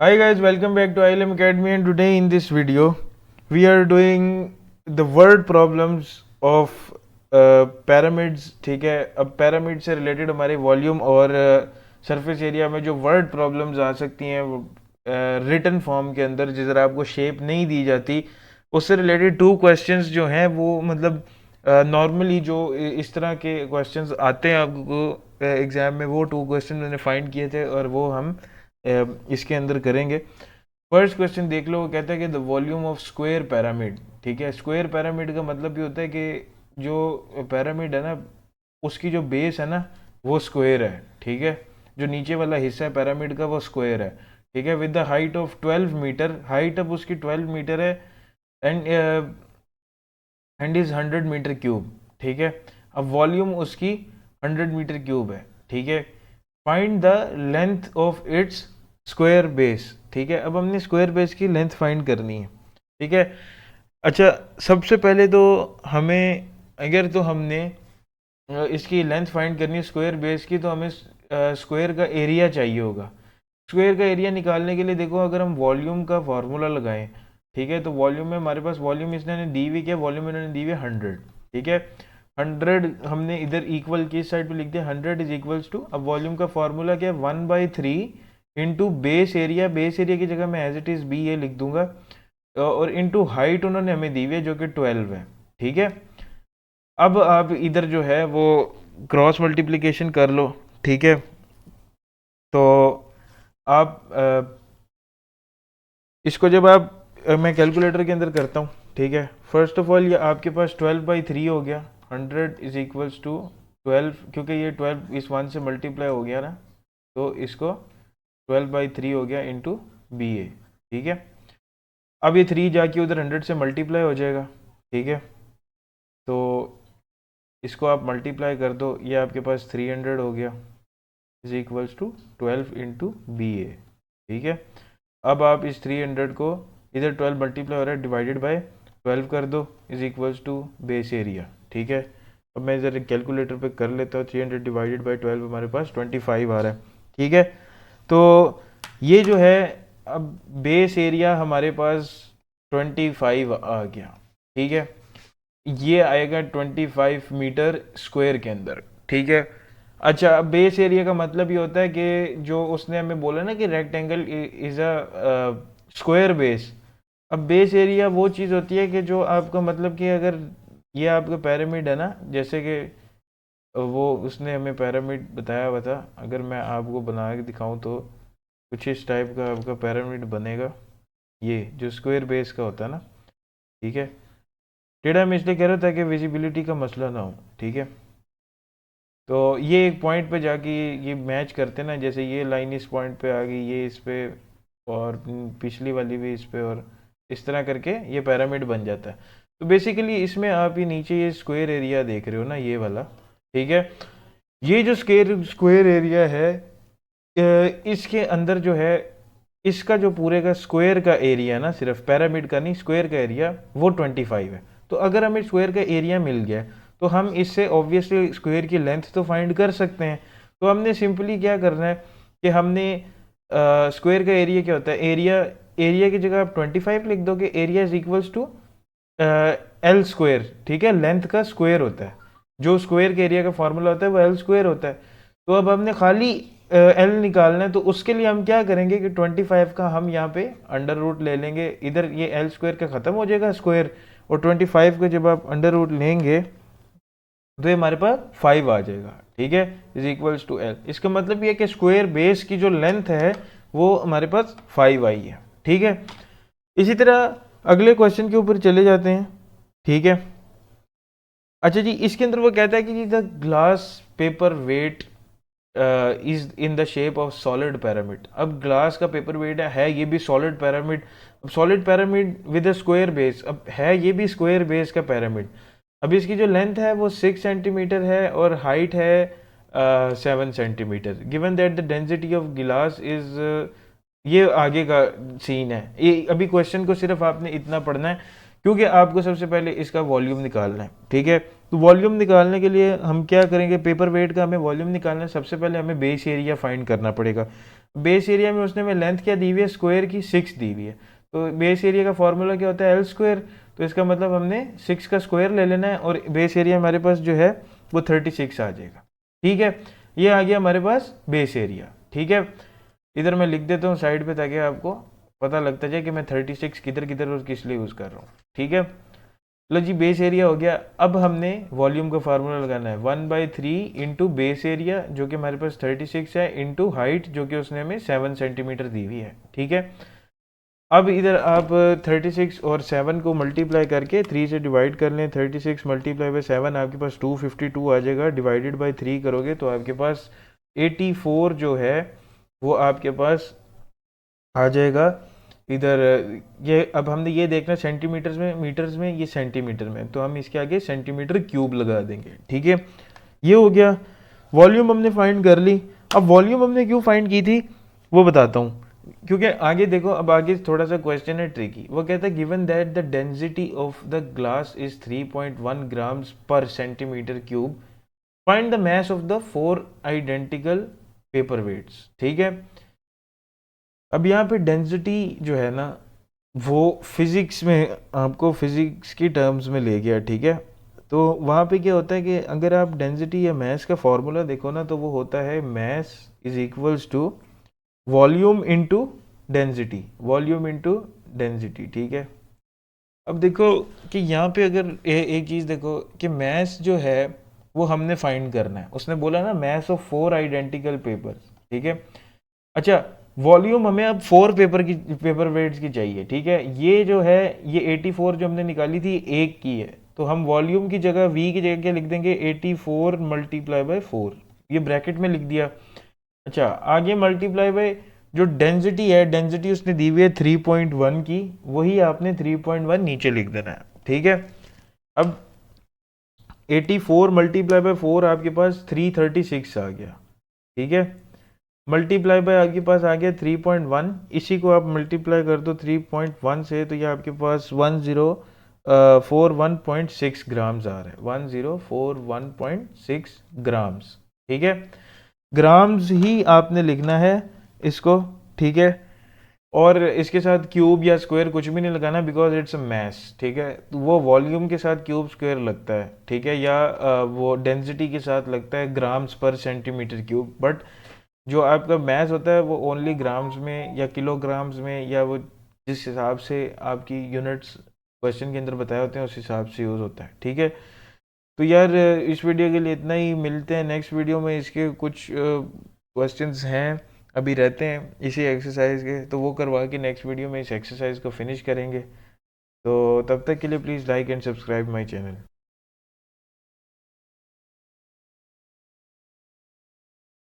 Hi guys, welcome back to ILM Academy, and today in this video we are doing the word problems of pyramids. ठीक है, अब pyramid से related हमारे volume और surface area में जो word problems आ सकती हैं रिटन फॉर्म के अंदर, जिस तरह आपको शेप नहीं दी जाती, उससे रिलेटेड 2 क्वेश्चंस जो हैं वो मतलब नॉर्मली जो इस तरह के क्वेश्चंस आते हैं आपको एग्जाम में, वो 2 क्वेश्चन मैंने फाइंड किए थे और वो हम इसके अंदर करेंगे। फर्स्ट क्वेश्चन देख लो, वो कहता है कि the volume of square pyramid. ठीक है, स्क्वायर पैरामिड का मतलब ये होता है कि जो पैरामिड है ना, उसकी जो बेस है ना वो स्क्वायर है। ठीक है, जो नीचे वाला हिस्सा है पैरामिड का वो स्क्वायर है। ठीक है, with the height of 12 metre, height अब उसकी 12 मीटर है, एंड इज 100 मीटर क्यूब। ठीक है, अब वॉल्यूम उसकी 100 मीटर क्यूब है। ठीक है, find the length of its square base. ठीक है, अब हमने स्क्वायर बेस की लेंथ फाइंड करनी है। ठीक है, अच्छा सबसे पहले तो हमें, अगर तो हमने इसकी लेंथ फाइंड करनी है स्क्वायर बेस की, तो हमें स्क्वायर का एरिया चाहिए होगा। स्क्वायर का एरिया निकालने के लिए देखो, अगर हम वॉल्यूम का फार्मूला लगाएं, ठीक है, तो वॉल्यूम में हमारे पास वॉल्यूम इसने दी हुई, क्या वॉल्यूम इन्होंने दी हुई 100। ठीक है, 100 हमने इधर इक्वल की साइड पे लिख दिया, 100 इज इक्वल्स टू, अब वॉल्यूम का फार्मूला क्या है, 1/3 into base area. Base area की जगह मैं एज इट इज बी ए लिख दूंगा, और इंटू हाइट उन्होंने हमें दी हुई है जो कि 12 है। ठीक है, अब आप इधर जो है वो क्रॉस मल्टीप्लिकेशन कर लो। ठीक है, तो आप इसको जब आप मैं कैलकुलेटर के अंदर करता हूँ, ठीक है, फर्स्ट ऑफ ऑल ये आपके पास 12/3 हो गया, 100 इज इक्वल्स टू 12, क्योंकि ये 12 इस 1 से मल्टीप्लाई हो गया ना, तो इसको 12/3 हो गया इंटू बी ए। ठीक है, अब ये 3 जाके उधर 100 से मल्टीप्लाई हो जाएगा। ठीक है, तो इसको आप मल्टीप्लाई कर दो, ये आपके पास 300 हो गया, is equals to 12 into b a. ठीक है, अब आप इस 300 को, इधर 12 मल्टीप्लाई हो रहा है, डिवाइडेड बाय 12 कर दो, is equals to base area. ठीक है, अब मैं इधर कैलकुलेटर पे कर लेता हूँ, 300 डिवाइडेड बाय 12 हमारे पास 25 आ रहा है। ठीक है, तो ये जो है, अब बेस एरिया हमारे पास 25 आ गया। ठीक है, ये आएगा 25 मीटर स्क्वायर के अंदर। ठीक है, अच्छा अब बेस एरिया का मतलब ये होता है कि जो उसने हमें बोला ना कि rectangle is a square base. अब बेस एरिया वो चीज़ होती है कि जो आपका मतलब कि अगर ये आपका पिरामिड है ना, जैसे कि वो उसने हमें पिरामिड बताया हुआ था, अगर मैं आपको बना के दिखाऊं तो कुछ इस टाइप का आपका पिरामिड बनेगा, ये जो स्क्वायर बेस का होता है ना। ठीक है, टेढ़ा मैं इसलिए कह रहा था कि विजिबिलिटी का मसला ना हो। ठीक है, तो ये एक पॉइंट पे जाके ये मैच करते ना, जैसे ये लाइन इस पॉइंट पे आ गई, ये इस पे, और पिछली वाली भी इस पे, और इस तरह करके ये पिरामिड बन जाता है। तो बेसिकली इसमें आप ये नीचे ये स्क्वायर एरिया देख रहे हो ना, ये वाला। ठीक है, ये जो स्क्वायर एरिया है, इसके अंदर जो है, इसका जो पूरे का स्क्वायर का एरिया ना, सिर्फ पिरामिड का नहीं, स्क्वायर का एरिया वो 25 है। तो अगर हमें स्क्वायर का एरिया मिल गया तो हम इससे ऑब्वियसली स्क्वायर की लेंथ तो फाइंड कर सकते हैं। तो हमने सिंपली क्या करना है कि हमने स्क्वायर का एरिया क्या होता है, एरिया, एरिया की जगह आप 25 लिख दोगे, area is equals to L square. ठीक है, लेंथ का स्क्वायर होता है, जो स्क्वायर के एरिया का फॉर्मूला होता है वो एल स्क्वायर होता है। तो अब हमने खाली एल निकालना है, तो उसके लिए हम क्या करेंगे कि 25 का हम यहाँ पे अंडर रूट ले लेंगे, इधर ये एल स्क्वायर का ख़त्म हो जाएगा स्क्वायर, और 25 का जब आप अंडर रूट लेंगे तो ये हमारे पास 5 आ जाएगा। ठीक है, इज इक्वल्स टू एल। इसका मतलब ये कि स्क्वायर बेस की जो लेंथ है वो हमारे पास 5 आई है। ठीक है, इसी तरह अगले क्वेश्चन के ऊपर चले जाते हैं। ठीक है, अच्छा जी, इसके अंदर वो कहता है कि the glass paper weight is in the shape of solid pyramid. अब ग्लास का पेपर वेट है ये भी सॉलिड पिरामिड। अब solid pyramid with a square base, अब है ये भी स्क्वायर बेस का पिरामिड। अब इसकी जो लेंथ है वो 6 सेंटीमीटर है और हाइट है 7 centimetre. Given that the density of गिलास इज, ये आगे का सीन है। ये अभी क्वेश्चन को सिर्फ आपने इतना पढ़ना है, क्योंकि आपको सबसे पहले इसका वॉल्यूम निकालना है। ठीक है, तो वॉल्यूम निकालने के लिए हम क्या करेंगे, पेपर वेट का हमें वॉल्यूम निकालना है, सबसे पहले हमें बेस एरिया फाइंड करना पड़ेगा। बेस एरिया में उसने हमें लेंथ क्या दी हुई है, स्क्वायर की 6 दी हुई है। तो बेस एरिया का फॉर्मूला क्या होता है, एल स्क्वायर। तो इसका मतलब हमने 6 का स्क्वायर ले लेना है और बेस एरिया हमारे पास जो है वो 36 आ जाएगा। ठीक है, ये आ गया हमारे पास बेस एरिया। ठीक है, इधर मैं लिख देता हूँ साइड पे ताकि आपको पता लगता जाए कि मैं 36 किधर किधर और किस लिए यूज़ कर रहा हूँ। ठीक है, लो जी, बेस एरिया हो गया। अब हमने वॉल्यूम का फार्मूला लगाना है 1/3 इंटू बेस एरिया जो कि हमारे पास 36 है, इंटू हाइट जो कि उसने हमें 7 सेंटीमीटर दी हुई है। ठीक है, अब इधर आप 36 और 7 को मल्टीप्लाई करके 3 से डिवाइड कर लें। 36 मल्टीप्लाई बाई 7 आपके पास 252 आ जाएगा। डिवाइडेड बाई 3 करोगे तो आपके पास 84 जो है वो आपके पास आ जाएगा। इधर ये अब हमने ये देखना सेंटीमीटर्स में, मीटर्स में, ये सेंटीमीटर में, तो हम इसके आगे सेंटीमीटर क्यूब लगा देंगे। ठीक है, ये हो गया। वॉल्यूम हमने फाइंड कर ली। अब वॉल्यूम हमने क्यों फाइंड की थी वो बताता हूँ, क्योंकि आगे देखो, अब आगे थोड़ा सा क्वेश्चन है ट्रिकी। वो कहता है given that the density of the glass is 3.1 grams per centimetre cube, find the mass of the 4 identical paper weights. ठीक है, अब यहाँ पे डेंसिटी जो है ना वो फिजिक्स में आपको फिजिक्स की टर्म्स में ले गया। ठीक है, तो वहाँ पे क्या होता है कि अगर आप डेंसिटी या मास का फॉर्मूला देखो ना तो वो होता है mass is equals to volume into density, volume into density. ठीक है, अब देखो कि यहाँ पे अगर एक चीज़ देखो कि मास जो है वो हमने फाइंड करना है। उसने बोला ना मास ऑफ 4 आइडेंटिकल पेपर्स। ठीक है, अच्छा, वॉल्यूम हमें अब 4 पेपर वेट्स की चाहिए। ठीक है, ये जो है ये 84 जो हमने निकाली थी एक की है, तो हम वॉल्यूम की जगह वी की जगह क्या लिख देंगे, 84 मल्टीप्लाई बाय 4, ये ब्रैकेट में लिख दिया। अच्छा, आगे मल्टीप्लाई बाय जो डेंसिटी है, डेंसिटी उसने दी हुई है 3.1 की, वही आपने 3.1 नीचे लिख देना है। ठीक है, अब 84 मल्टीप्लाई बाय 4 आपके पास 336 आ गया। ठीक है, मल्टीप्लाई बाय आपके पास आ गया 3.1, इसी को आप मल्टीप्लाई कर दो 3.1 से तो ये आपके पास 1041.6 ग्राम्स आ रहा है, 1041.6 ग्राम्स। ठीक है, ग्राम्स ही आपने लिखना है इसको। ठीक है, और इसके साथ क्यूब या स्क्वायर कुछ भी नहीं लगाना बिकॉज इट्स अ मैस। ठीक है, तो वो वॉल्यूम के साथ क्यूब स्क्वायर लगता है। ठीक है, या वो डेंसिटी के साथ लगता है grams per centimetre cube, but जो आपका मैथ होता है वो ओनली ग्राम्स में या किलोग्राम्स में, या वो जिस हिसाब से आपकी यूनिट्स क्वेश्चन के अंदर बताए होते हैं उस हिसाब से यूज़ होता है। ठीक है, तो यार इस वीडियो के लिए इतना ही, मिलते हैं नेक्स्ट वीडियो में। इसके कुछ क्वेश्चंस हैं अभी रहते हैं इसी एक्सरसाइज के, तो वो करवा के नेक्स्ट वीडियो में इस एक्सरसाइज को फिनिश करेंगे। तो तब तक के लिए please like and subscribe my channel.